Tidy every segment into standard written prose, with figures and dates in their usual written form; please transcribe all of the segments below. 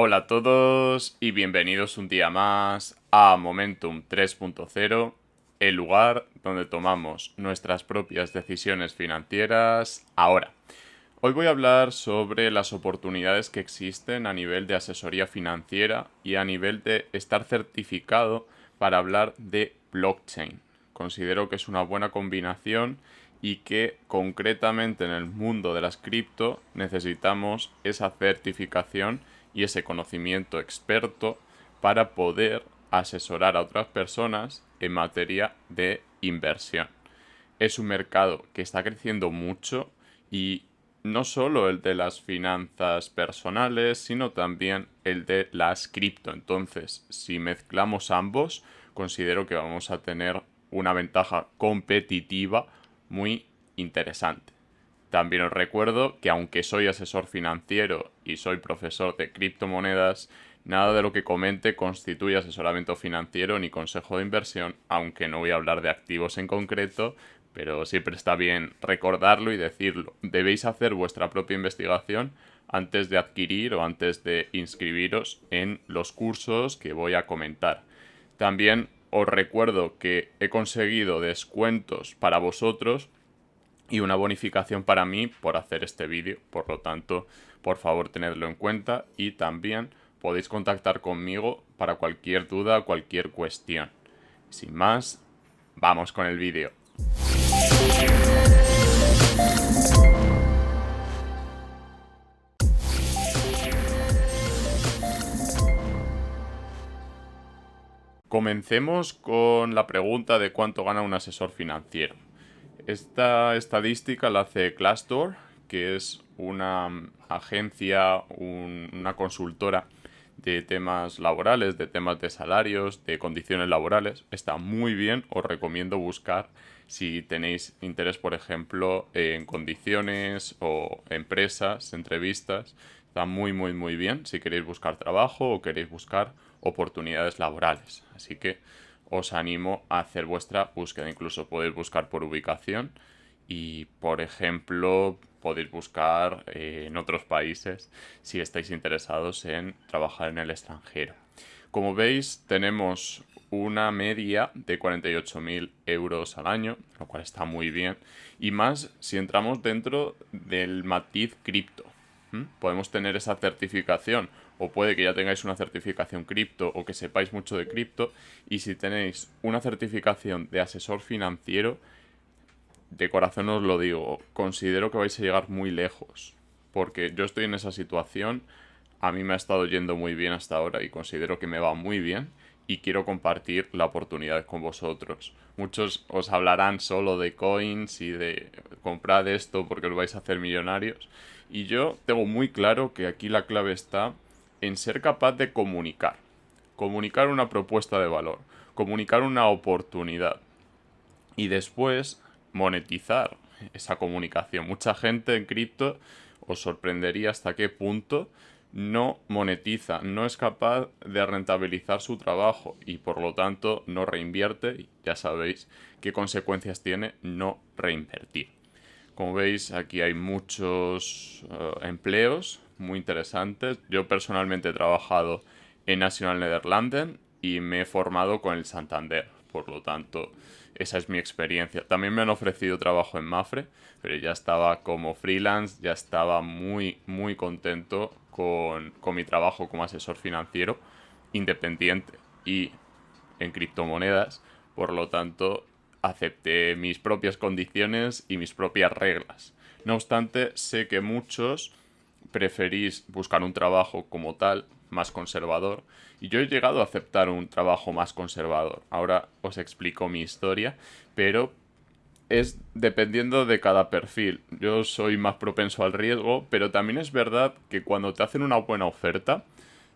Hola a todos y bienvenidos un día más a Momentum 3.0, el lugar donde tomamos nuestras propias decisiones financieras ahora. Hoy voy a hablar sobre las oportunidades que existen a nivel de asesoría financiera y a nivel de estar certificado para hablar de blockchain. Considero que es una buena combinación y que concretamente en el mundo de las cripto necesitamos esa certificación y ese conocimiento experto para poder asesorar a otras personas en materia de inversión. Es un mercado que está creciendo mucho y no solo el de las finanzas personales, sino también el de las cripto. Entonces, si mezclamos ambos, considero que vamos a tener una ventaja competitiva muy interesante. También os recuerdo que aunque soy asesor financiero y soy profesor de criptomonedas, nada de lo que comente constituye asesoramiento financiero ni consejo de inversión, aunque no voy a hablar de activos en concreto, pero siempre está bien recordarlo y decirlo. Debéis hacer vuestra propia investigación antes de adquirir o antes de inscribiros en los cursos que voy a comentar. También os recuerdo que he conseguido descuentos para vosotros y una bonificación para mí por hacer este vídeo. Por lo tanto, por favor tenedlo en cuenta y también podéis contactar conmigo para cualquier duda o cualquier cuestión. Sin más, vamos con el vídeo. Comencemos con la pregunta de cuánto gana un asesor financiero. Esta estadística la hace Glassdoor, que es una agencia, una consultora de temas laborales, de temas de salarios, de condiciones laborales. Está muy bien, os recomiendo buscar si tenéis interés, por ejemplo, en condiciones o empresas, entrevistas. Está muy bien si queréis buscar trabajo o queréis buscar oportunidades laborales. Así que os animo a hacer vuestra búsqueda. Incluso podéis buscar por ubicación y, por ejemplo, podéis buscar en otros países si estáis interesados en trabajar en el extranjero. Como veis, tenemos una media de 48.000 euros al año, lo cual está muy bien. Y más si entramos dentro del matiz cripto. Podemos tener esa certificación o puede que ya tengáis una certificación cripto o que sepáis mucho de cripto y si tenéis una certificación de asesor financiero, de corazón os lo digo, considero que vais a llegar muy lejos porque yo estoy en esa situación, a mí me ha estado yendo muy bien hasta ahora y considero que me va muy bien y quiero compartir la oportunidad con vosotros. Muchos os hablarán solo de coins y de comprad esto porque os vais a hacer millonarios. Y yo tengo muy claro que aquí la clave está en ser capaz de comunicar. Comunicar una propuesta de valor. Comunicar una oportunidad. Y después monetizar esa comunicación. Mucha gente en cripto os sorprendería hasta qué punto no monetiza, no es capaz de rentabilizar su trabajo y por lo tanto no reinvierte y ya sabéis qué consecuencias tiene no reinvertir. Como veis, aquí hay muchos empleos muy interesantes. Yo personalmente he trabajado en National Nederlanden y me he formado con el Santander. Por lo tanto, esa es mi experiencia. También me han ofrecido trabajo en Mafre, pero ya estaba como freelance, ya estaba muy contento con mi trabajo como asesor financiero independiente y en criptomonedas. Por lo tanto, acepté mis propias condiciones y mis propias reglas. No obstante, sé que muchos preferís buscar un trabajo como tal, más conservador, y yo he llegado a aceptar un trabajo más conservador. Ahora os explico mi historia, pero es dependiendo de cada perfil. Yo soy más propenso al riesgo, pero también es verdad que cuando te hacen una buena oferta,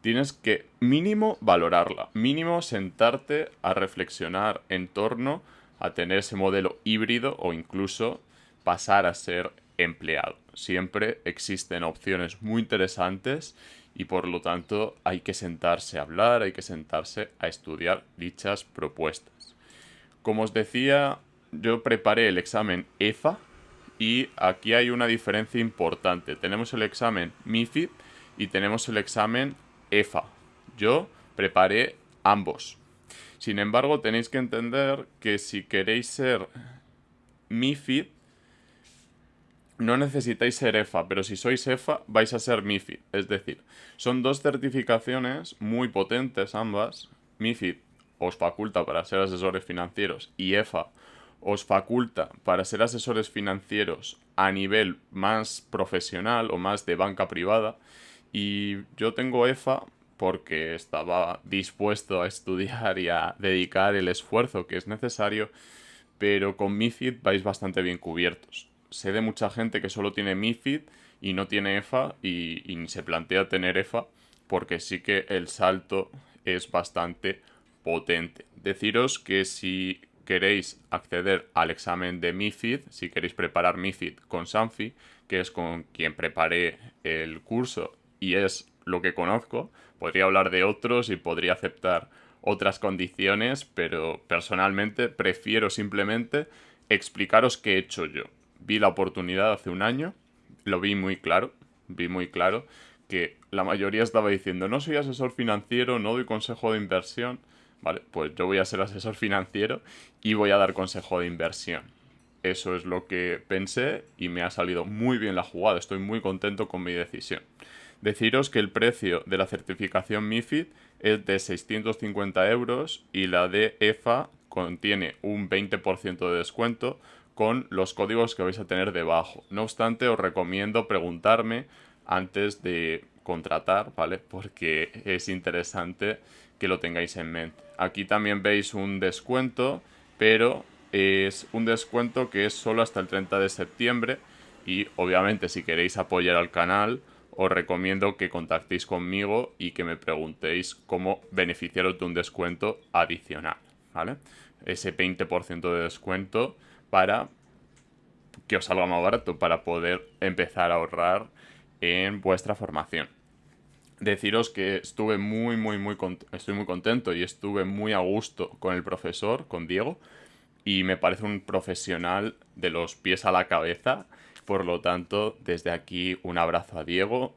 tienes que mínimo valorarla, mínimo sentarte a reflexionar en torno a tener ese modelo híbrido o incluso pasar a ser empleado. Siempre existen opciones muy interesantes y por lo tanto hay que sentarse a hablar, hay que sentarse a estudiar dichas propuestas. Como os decía, yo preparé el examen EFA y aquí hay una diferencia importante. Tenemos el examen MIFID y tenemos el examen EFA. Yo preparé ambos. Sin embargo, tenéis que entender que si queréis ser MIFID, no necesitáis ser EFA, pero si sois EFA vais a ser MIFID. Es decir, son dos certificaciones muy potentes ambas. MIFID os faculta para ser asesores financieros y EFA os faculta para ser asesores financieros a nivel más profesional o más de banca privada. Y yo tengo EFA porque estaba dispuesto a estudiar y a dedicar el esfuerzo que es necesario, pero con MiFID vais bastante bien cubiertos. Sé de mucha gente que solo tiene MiFID y no tiene EFA y ni se plantea tener EFA porque sí que el salto es bastante potente. Deciros que si queréis acceder al examen de MiFID, si queréis preparar MiFID con Sanfi, que es con quien preparé el curso y es lo que conozco, podría hablar de otros y podría aceptar otras condiciones, pero personalmente prefiero simplemente explicaros qué he hecho yo. Vi la oportunidad hace un año, lo vi muy claro que la mayoría estaba diciendo no soy asesor financiero, no doy consejo de inversión. Vale, pues yo voy a ser asesor financiero y voy a dar consejo de inversión. Eso es lo que pensé y me ha salido muy bien la jugada. Estoy muy contento con mi decisión. Deciros que el precio de la certificación MiFID es de 650 euros y la de EFA contiene un 20% de descuento con los códigos que vais a tener debajo. No obstante, os recomiendo preguntarme antes de contratar, ¿vale? Porque es interesante que lo tengáis en mente. Aquí también veis un descuento, pero es un descuento que es solo hasta el 30 de septiembre y obviamente si queréis apoyar al canal os recomiendo que contactéis conmigo y que me preguntéis cómo beneficiaros de un descuento adicional, ¿vale? Ese 20% de descuento para que os salga más barato, para poder empezar a ahorrar en vuestra formación. Deciros que estuve estoy muy contento y estuve muy a gusto con el profesor, con Diego, y me parece un profesional de los pies a la cabeza. Por lo tanto, desde aquí un abrazo a Diego.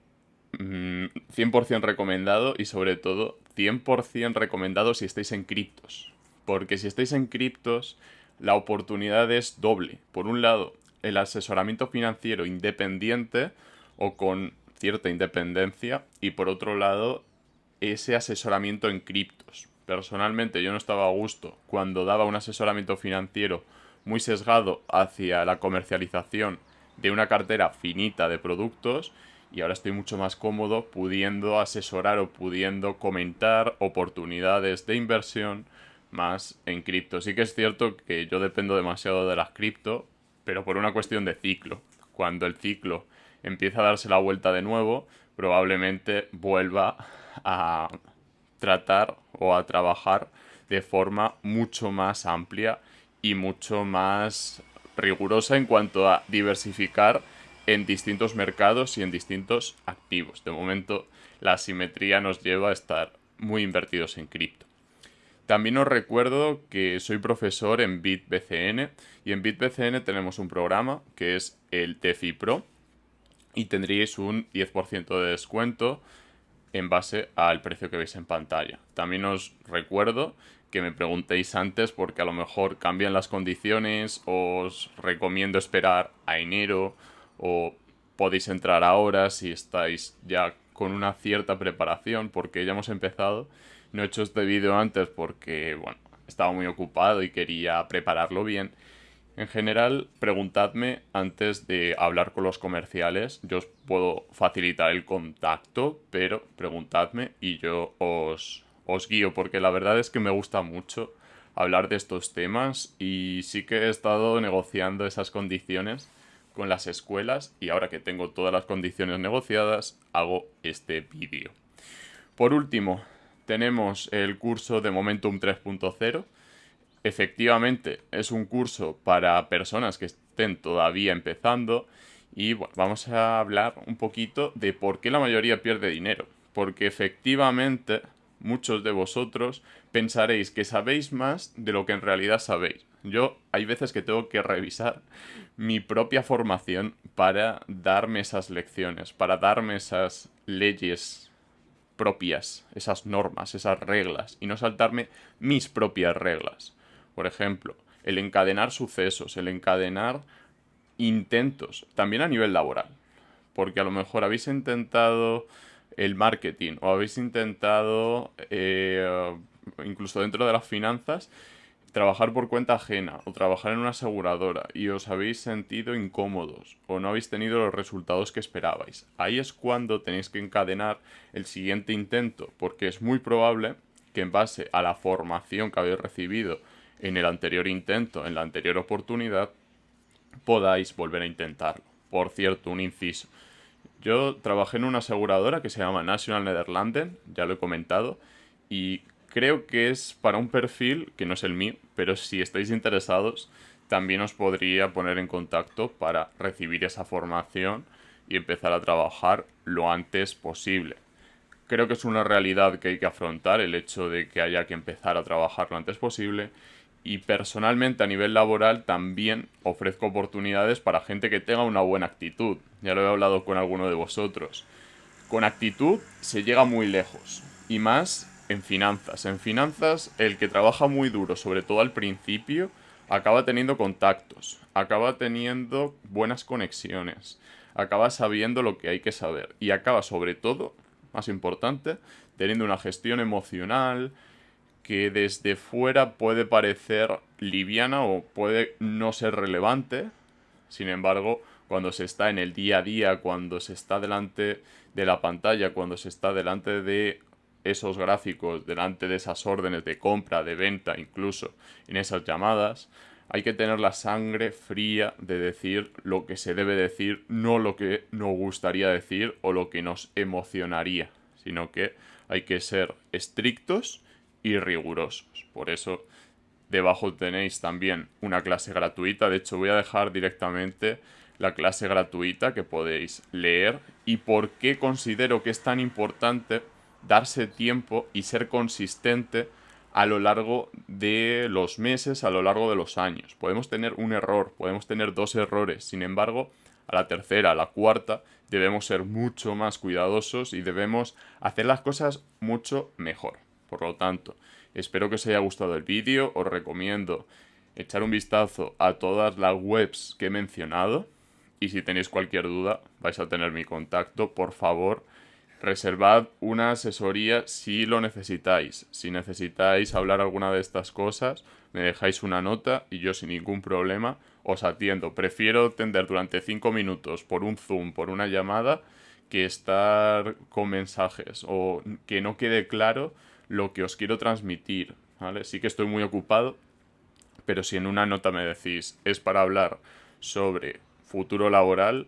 100% recomendado y sobre todo 100% recomendado si estáis en criptos. Porque si estáis en criptos, la oportunidad es doble. Por un lado, el asesoramiento financiero independiente o con cierta independencia y por otro lado, ese asesoramiento en criptos. Personalmente yo no estaba a gusto cuando daba un asesoramiento financiero muy sesgado hacia la comercialización de una cartera finita de productos y ahora estoy mucho más cómodo pudiendo asesorar o pudiendo comentar oportunidades de inversión más en cripto. Sí que es cierto que yo dependo demasiado de las cripto, pero por una cuestión de ciclo. Cuando el ciclo empieza a darse la vuelta de nuevo, probablemente vuelva a tratar o a trabajar de forma mucho más amplia y mucho más rigurosa en cuanto a diversificar en distintos mercados y en distintos activos. De momento, la asimetría nos lleva a estar muy invertidos en cripto. También os recuerdo que soy profesor en BitBCN y en BitBCN tenemos un programa que es el TEFI Pro y tendríais un 10% de descuento en base al precio que veis en pantalla. También os recuerdo que me preguntéis antes porque a lo mejor cambian las condiciones, os recomiendo esperar a enero o podéis entrar ahora si estáis ya con una cierta preparación porque ya hemos empezado. No he hecho este vídeo antes porque, bueno, estaba muy ocupado y quería prepararlo bien. En general, preguntadme antes de hablar con los comerciales. Yo os puedo facilitar el contacto, pero preguntadme y yo os guío, porque la verdad es que me gusta mucho hablar de estos temas y sí que he estado negociando esas condiciones con las escuelas y ahora que tengo todas las condiciones negociadas, hago este vídeo. Por último, tenemos el curso de Momentum 3.0. Efectivamente, es un curso para personas que estén todavía empezando y bueno, vamos a hablar un poquito de por qué la mayoría pierde dinero. Porque efectivamente muchos de vosotros pensaréis que sabéis más de lo que en realidad sabéis. Yo hay veces que tengo que revisar mi propia formación para darme esas lecciones, para darme esas leyes propias, esas normas, esas reglas, y no saltarme mis propias reglas. Por ejemplo, el encadenar sucesos, el encadenar intentos, también a nivel laboral. Porque a lo mejor habéis intentado el marketing o habéis intentado, incluso dentro de las finanzas, trabajar por cuenta ajena o trabajar en una aseguradora y os habéis sentido incómodos o no habéis tenido los resultados que esperabais. Ahí es cuando tenéis que encadenar el siguiente intento, porque es muy probable que en base a la formación que habéis recibido en el anterior intento, en la anterior oportunidad, podáis volver a intentarlo. Por cierto, un inciso. Yo trabajé en una aseguradora que se llama National Nederlanden, ya lo he comentado, y creo que es para un perfil que no es el mío, pero si estáis interesados, también os podría poner en contacto para recibir esa formación y empezar a trabajar lo antes posible. Creo que es una realidad que hay que afrontar, el hecho de que haya que empezar a trabajar lo antes posible. Y personalmente a nivel laboral también ofrezco oportunidades para gente que tenga una buena actitud. Ya lo he hablado con alguno de vosotros. Con actitud se llega muy lejos. Y más en finanzas. En finanzas el que trabaja muy duro, sobre todo al principio, acaba teniendo contactos. Acaba teniendo buenas conexiones. Acaba sabiendo lo que hay que saber. Y acaba sobre todo, más importante, teniendo una gestión emocional que desde fuera puede parecer liviana o puede no ser relevante. Sin embargo, cuando se está en el día a día, cuando se está delante de la pantalla, cuando se está delante de esos gráficos, delante de esas órdenes de compra, de venta, incluso en esas llamadas, hay que tener la sangre fría de decir lo que se debe decir, no lo que nos gustaría decir o lo que nos emocionaría, sino que hay que ser estrictos y rigurosos. Por eso debajo tenéis también una clase gratuita. De hecho, voy a dejar directamente la clase gratuita que podéis leer y por qué considero que es tan importante darse tiempo y ser consistente a lo largo de los meses, a lo largo de los años. Podemos tener un error, podemos tener 2 errores, sin embargo, a la tercera, a la cuarta, debemos ser mucho más cuidadosos y debemos hacer las cosas mucho mejor. Por lo tanto, espero que os haya gustado el vídeo, os recomiendo echar un vistazo a todas las webs que he mencionado y si tenéis cualquier duda vais a tener mi contacto, por favor, reservad una asesoría si lo necesitáis. Si necesitáis hablar alguna de estas cosas, me dejáis una nota y yo sin ningún problema os atiendo. Prefiero atender durante 5 minutos por un Zoom, por una llamada, que estar con mensajes o que no quede claro lo que os quiero transmitir, ¿vale? Sí que estoy muy ocupado, pero si en una nota me decís es para hablar sobre futuro laboral,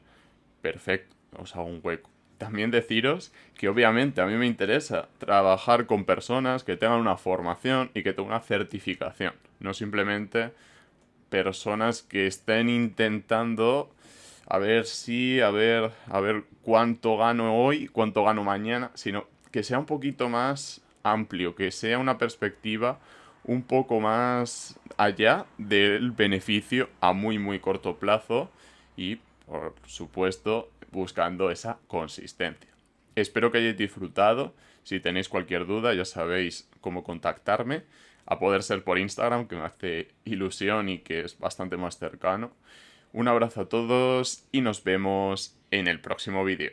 perfecto, os hago un hueco. También deciros que obviamente a mí me interesa trabajar con personas que tengan una formación y que tengan una certificación, no simplemente personas que estén intentando a ver cuánto gano hoy, cuánto gano mañana, sino que sea un poquito más amplio, que sea una perspectiva un poco más allá del beneficio a muy muy corto plazo y, por supuesto, buscando esa consistencia. Espero que hayáis disfrutado. Si tenéis cualquier duda, ya sabéis cómo contactarme, a poder ser por Instagram, que me hace ilusión y que es bastante más cercano. Un abrazo a todos y nos vemos en el próximo vídeo.